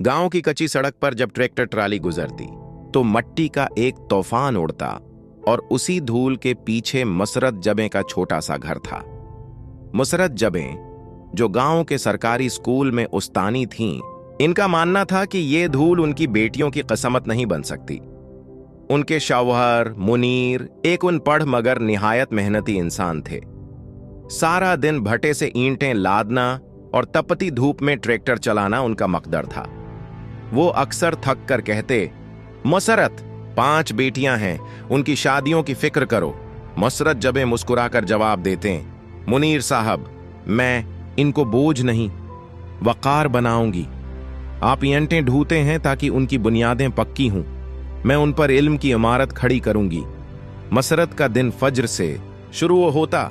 गांव की कच्ची सड़क पर जब ट्रैक्टर ट्राली गुजरती तो मट्टी का एक तूफान उड़ता और उसी धूल के पीछे मसरत जबे का छोटा सा घर था। मुसरत जबे जो गांव के सरकारी स्कूल में उस्तानी थीं, इनका मानना था कि ये धूल उनकी बेटियों की किस्मत नहीं बन सकती। उनके शौहर मुनीर एक अनपढ़ मगर निहायत मेहनती इंसान थे। सारा दिन भट्टे से ईंटें लादना और तपती धूप में ट्रैक्टर चलाना उनका मकदर था। वो अक्सर थक कर कहते, मसरत 5 बेटियां हैं, उनकी शादियों की फिक्र करो। मसरत जबे मुस्कुराकर जवाब देते, मुनीर साहब, मैं इनको बोझ नहीं, वकार बनाऊंगी। आप ईंटें ढूंढते हैं ताकि उनकी बुनियादें पक्की हों, मैं उन पर इल्म की इमारत खड़ी करूंगी। मसरत का दिन फज्र से शुरू होता।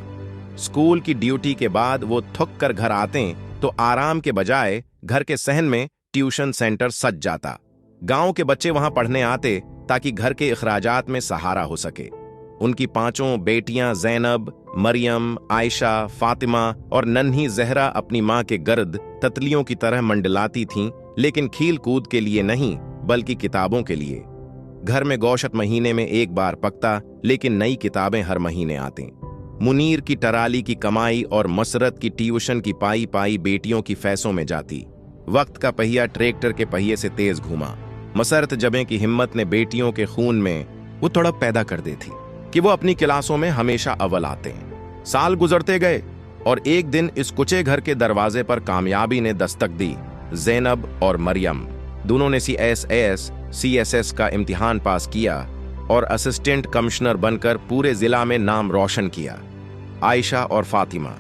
स्कूल की ड्यूटी के बाद वो थक कर घर आते तो आराम के बजाय घर के सहन में ट्यूशन सेंटर सज जाता। गांव के बच्चे वहां पढ़ने आते ताकि घर के अखराजात में सहारा हो सके। उनकी 5 बेटियां ज़ैनब, मरियम, आयशा, फातिमा और नन्ही जहरा अपनी मां के गर्द ततलियों की तरह मंडलाती थीं, लेकिन खील कूद के लिए नहीं बल्कि किताबों के लिए। घर में गोशत महीने में एक बार पकता, लेकिन नई किताबें हर महीने आती। मुनीर की टराली की कमाई और मसरत की ट्यूशन की पाई पाई बेटियों की फैसों में जाती। वक्त का पहिया ट्रैक्टर के पहिए से तेज घूमा। मसरत जबे की हिम्मत ने बेटियों के खून में वो तड़प पैदा कर दी थी कि वो अपनी क्लासों में हमेशा अव्वल आते हैं। साल गुजरते गए और एक दिन इस कुचे घर के दरवाजे पर कामयाबी ने दस्तक दी। ज़ैनब और मरियम दोनों ने CSS CSS का इम्तिहान पास किया और असिस्टेंट कमिश्नर बनकर पूरे जिला में नाम रोशन किया। आयशा और फातिमा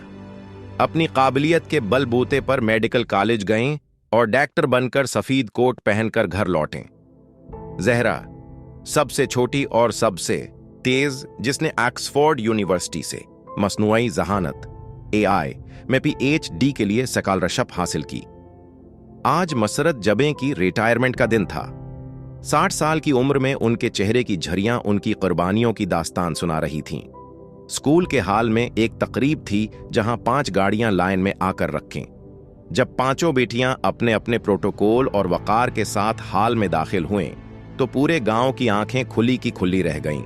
अपनी काबिलियत के बलबूते पर मेडिकल कॉलेज गईं और डॉक्टर बनकर सफेद कोट पहनकर घर लौटें। जहरा सबसे छोटी और सबसे तेज, जिसने ऑक्सफोर्ड यूनिवर्सिटी से मसनूई जहानत AI में PhD के लिए स्कॉलरशिप हासिल की। आज मसरत जबे की रिटायरमेंट का दिन था। 60 साल की उम्र में उनके चेहरे की झरियां उनकी कुर्बानियों की दास्तान सुना रही थीं। स्कूल के हाल में एक तकरीब थी जहां 5 गाड़ियां लाइन में आकर रखें। जब 5 बेटियां अपने अपने प्रोटोकॉल और वकार के साथ हाल में दाखिल हुएं, तो पूरे गांव की आंखें खुली की खुली रह गईं।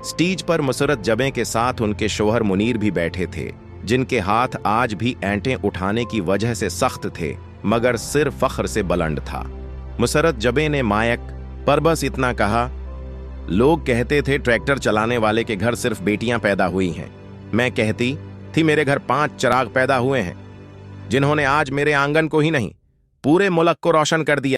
स्टेज पर मसरत जबे के साथ उनके शौहर मुनीर भी बैठे थे, जिनके हाथ आज भी ऐंटें उठाने की वजह से सख्त थे, मगर सिर फख्र से बुलंद था। मसरत जबे ने मायक पर बस इतना कहा, लोग कहते थे ट्रैक्टर चलाने वाले के घर सिर्फ बेटियां पैदा हुई हैं। मैं कहती थी मेरे घर 5 चिराग पैदा हुए हैं, जिन्होंने आज मेरे आंगन को ही नहीं पूरे मुल्क को रोशन कर दिया।